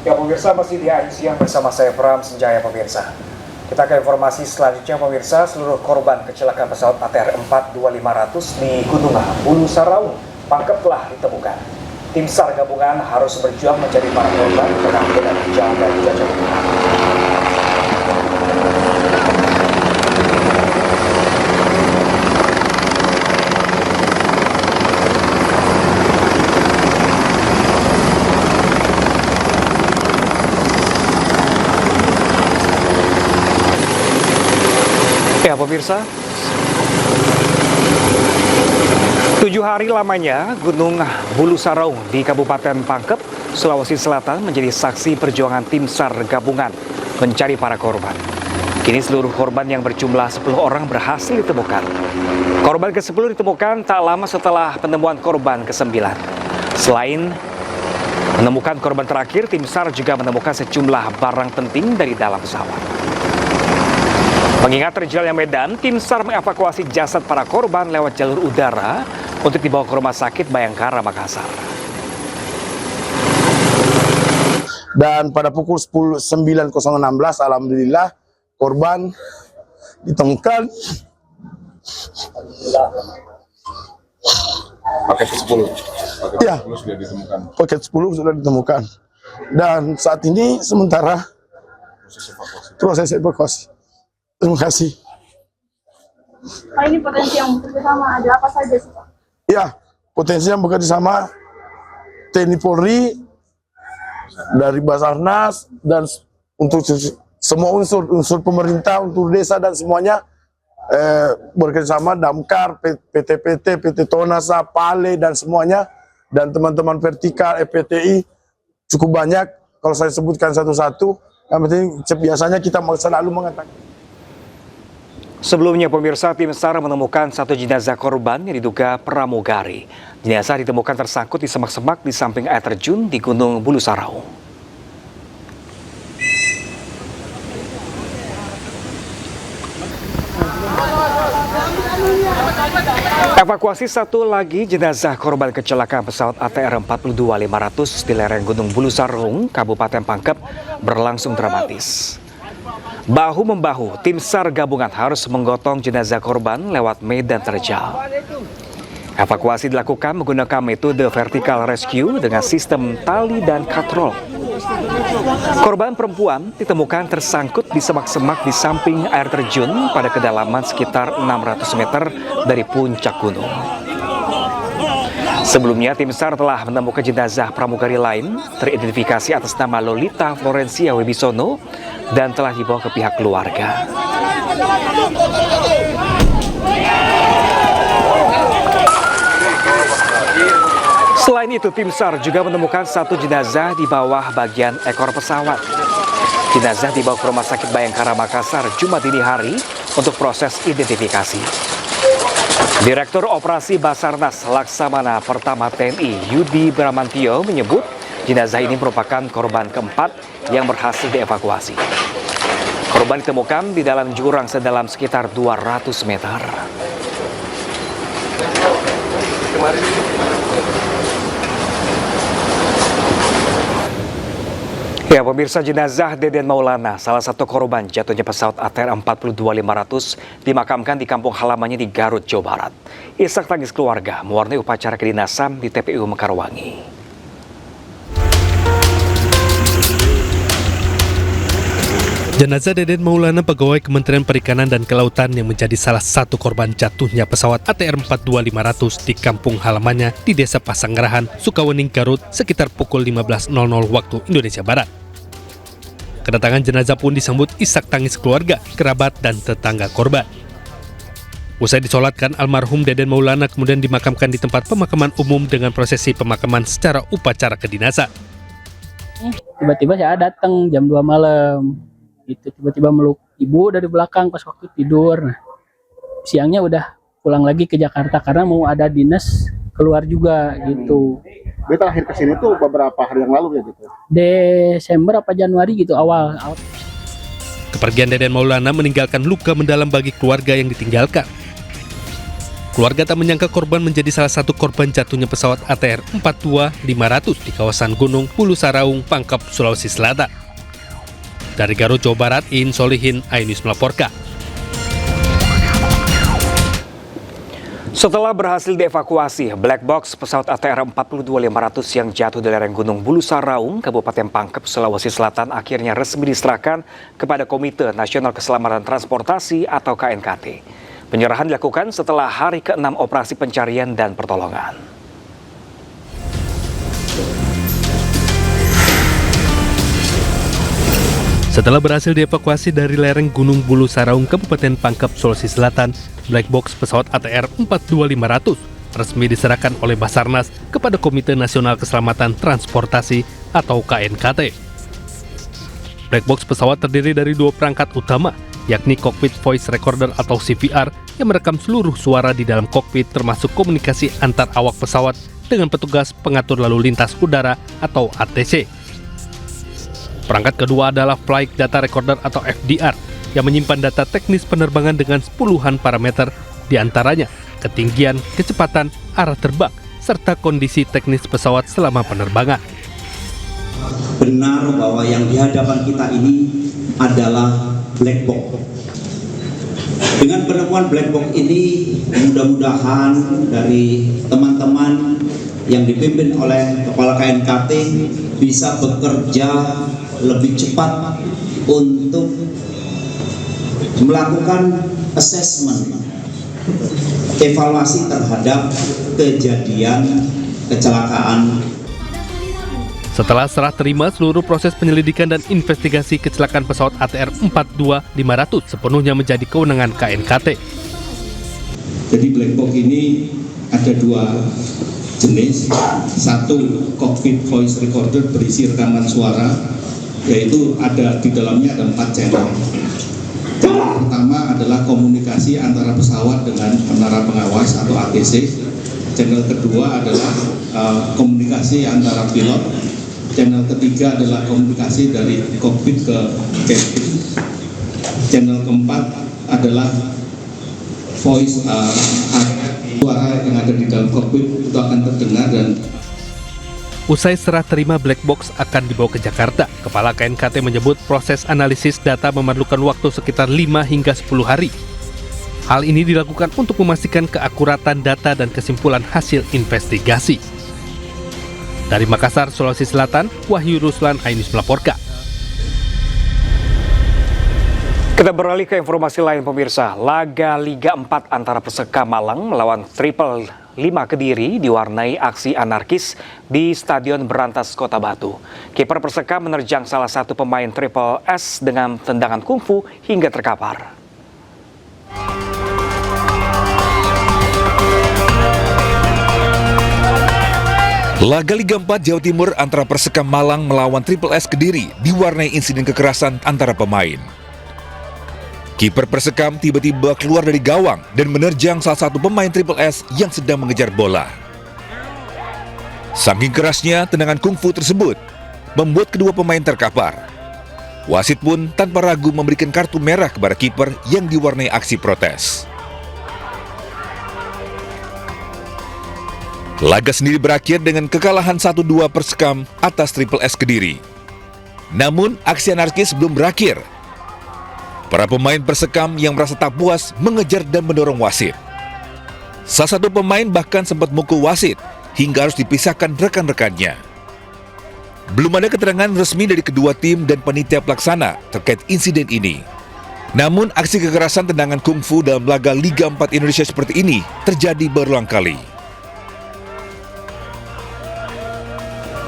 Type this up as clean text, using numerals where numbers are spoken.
Ya pemirsa, masih di AIM Siang bersama saya Bram Senjaya pemirsa. Kita ke informasi selanjutnya pemirsa, seluruh korban kecelakaan pesawat ATR 42500 di Gunung Bulu Saraung, Pangkep telah ditemukan. Tim SAR gabungan harus berjuang mencari para korban di tengah medan hujan dan cuaca buruk. Ya pemirsa, 7 hari lamanya Gunung Bulu Saraung di Kabupaten Pangkep, Sulawesi Selatan menjadi saksi perjuangan tim SAR gabungan mencari para korban. Kini seluruh korban yang berjumlah 10 orang berhasil ditemukan. Korban ke-10 ditemukan tak lama setelah penemuan korban ke-9. Selain menemukan korban terakhir, tim SAR juga menemukan sejumlah barang penting dari dalam pesawat. Mengingat terjalnya medan, tim SAR mengevakuasi jasad para korban lewat jalur udara untuk dibawa ke Rumah Sakit Bayangkara, Makassar. Dan pada pukul 9.16 alhamdulillah korban ditemukan. Paket 10. Ya, Sudah ditemukan. paket 10 sudah ditemukan. Dan saat ini sementara proses evakuasi. Terima kasih. Pak, ini potensi yang bekerjasama ada apa saja sih, Pak? Ya, potensi yang bekerja sama TNI Polri, dari Basarnas, dan untuk semua unsur pemerintah, untuk desa dan semuanya bekerjasama, Damkar, PT-PT, PT Tonasa, Pale, dan semuanya, dan teman-teman vertikal, EPTI, cukup banyak. Kalau saya sebutkan satu-satu, yang penting biasanya kita selalu mengatakan. Sebelumnya pemirsa, tim SAR menemukan satu jenazah korban yang diduga pramugari. Jenazah ditemukan tersangkut di semak-semak di samping air terjun di Gunung Bulu Saraung. Evakuasi satu lagi jenazah korban kecelakaan pesawat ATR 42500 di lereng Gunung Bulu Saraung, Kabupaten Pangkep berlangsung dramatis. Bahu-membahu, tim SAR gabungan harus menggotong jenazah korban lewat medan terjal. Evakuasi dilakukan menggunakan metode vertical rescue dengan sistem tali dan katrol. Korban perempuan ditemukan tersangkut di semak-semak di samping air terjun pada kedalaman sekitar 600 meter dari puncak gunung. Sebelumnya, tim SAR telah menemukan jenazah pramugari lain teridentifikasi atas nama Lolita Florencia Wibisono dan telah dibawa ke pihak keluarga. Selain itu, tim SAR juga menemukan satu jenazah di bawah bagian ekor pesawat. Jenazah dibawa ke Rumah Sakit Bayangkara, Makassar, Jumat dini hari untuk proses identifikasi. Direktur Operasi Basarnas Laksamana Pertama TNI Yudi Bramantio menyebut jenazah ini merupakan korban keempat yang berhasil dievakuasi. Korban ditemukan di dalam jurang sedalam sekitar 200 meter. Ya pemirsa, jenazah Deden Maulana, salah satu korban jatuhnya pesawat ATR 42500 dimakamkan di kampung halamannya di Garut, Jawa Barat. Isak tangis keluarga mewarnai upacara kedinasan di TPU Mekarwangi. Jenazah Deden Maulana, pegawai Kementerian Perikanan dan Kelautan yang menjadi salah satu korban jatuhnya pesawat ATR 42500 di kampung halamannya di Desa Pasanggerahan, Sukawening, Garut sekitar pukul 15.00 waktu Indonesia Barat. Kedatangan jenazah pun disambut isak tangis keluarga, kerabat, dan tetangga korban. Usai disolatkan, almarhum Deden Maulana kemudian dimakamkan di tempat pemakaman umum dengan prosesi pemakaman secara upacara kedinasan. Tiba-tiba saya datang jam 2 malam. Itu tiba-tiba meluk ibu dari belakang pas waktu tidur. Nah, siangnya udah pulang lagi ke Jakarta karena mau ada dinas keluar juga gitu. Dia terakhir kesini tuh beberapa hari yang lalu ya gitu. Desember apa Januari gitu awal. Kepergian Deden Maulana meninggalkan luka mendalam bagi keluarga yang ditinggalkan. Keluarga tak menyangka korban menjadi salah satu korban jatuhnya pesawat ATR 42500 di kawasan Gunung Bulu Saraung, Pangkep, Sulawesi Selatan. Dari Garut, Jawa Barat, Iin Solihin, iNews melaporkan. Setelah berhasil dievakuasi, black box pesawat ATR 42500 yang jatuh di lereng Gunung Bulu Saraung, Kabupaten Pangkep, Sulawesi Selatan akhirnya resmi diserahkan kepada Komite Nasional Keselamatan Transportasi atau KNKT. Penyerahan dilakukan setelah hari ke-6 operasi pencarian dan pertolongan. Setelah berhasil dievakuasi dari lereng Gunung Bulu Saraung, Kabupaten Pangkep, Sulawesi Selatan, black box pesawat ATR 42500 resmi diserahkan oleh Basarnas kepada Komite Nasional Keselamatan Transportasi atau KNKT. Black box pesawat terdiri dari 2 perangkat utama, yakni Cockpit Voice Recorder atau CVR yang merekam seluruh suara di dalam kokpit termasuk komunikasi antar awak pesawat dengan petugas pengatur lalu lintas udara atau ATC. Perangkat kedua adalah Flight Data Recorder atau FDR yang menyimpan data teknis penerbangan dengan puluhan parameter, diantaranya ketinggian, kecepatan, arah terbang, serta kondisi teknis pesawat selama penerbangan. Benar bahwa yang di hadapan kita ini adalah black box. Dengan penemuan black box ini, mudah-mudahan dari teman-teman yang dipimpin oleh Kepala KNKT bisa bekerja lebih cepat untuk melakukan assessment, evaluasi terhadap kejadian kecelakaan. Setelah serah terima seluruh proses penyelidikan dan investigasi kecelakaan pesawat ATR 42500 sepenuhnya menjadi kewenangan KNKT. Jadi black box ini ada 2 jenis. Satu, cockpit voice recorder berisi rekaman suara, yaitu ada di dalamnya ada 4 channel. Channel pertama adalah komunikasi antara pesawat dengan menara pengawas atau ATC. Channel kedua adalah komunikasi antara pilot. Channel ketiga adalah komunikasi dari kokpit ke cabin. Channel keempat adalah voice, suara yang ada di dalam kokpit itu akan terdengar. Dan usai serah terima black box akan dibawa ke Jakarta, Kepala KNKT menyebut proses analisis data memerlukan waktu sekitar 5 hingga 10 hari. Hal ini dilakukan untuk memastikan keakuratan data dan kesimpulan hasil investigasi. Dari Makassar, Sulawesi Selatan, Wahyu Ruslan, iNews melaporkan. Kita beralih ke informasi lain pemirsa. Laga Liga 4 antara Perseka Malang melawan Triple 5 Kediri diwarnai aksi anarkis di Stadion Berantas Kota Batu. Kiper Perseka menerjang salah satu pemain Triple S dengan tendangan kungfu hingga terkapar. Laga Liga 4 Jawa Timur antara Perseka Malang melawan Triple S Kediri diwarnai insiden kekerasan antara pemain. Kiper Persekam tiba-tiba keluar dari gawang dan menerjang salah satu pemain Triple S yang sedang mengejar bola. Saking kerasnya tendangan kungfu tersebut membuat kedua pemain terkapar. Wasit pun tanpa ragu memberikan kartu merah kepada kiper yang diwarnai aksi protes. Laga sendiri berakhir dengan kekalahan 1-2 Persekam atas Triple S Kediri. Namun aksi anarkis belum berakhir. Para pemain Persekam yang merasa tak puas mengejar dan mendorong wasit. Salah satu pemain bahkan sempat mukul wasit hingga harus dipisahkan rekan-rekannya. Belum ada keterangan resmi dari kedua tim dan panitia pelaksana terkait insiden ini. Namun aksi kekerasan tendangan kungfu dalam laga Liga 4 Indonesia seperti ini terjadi berulang kali.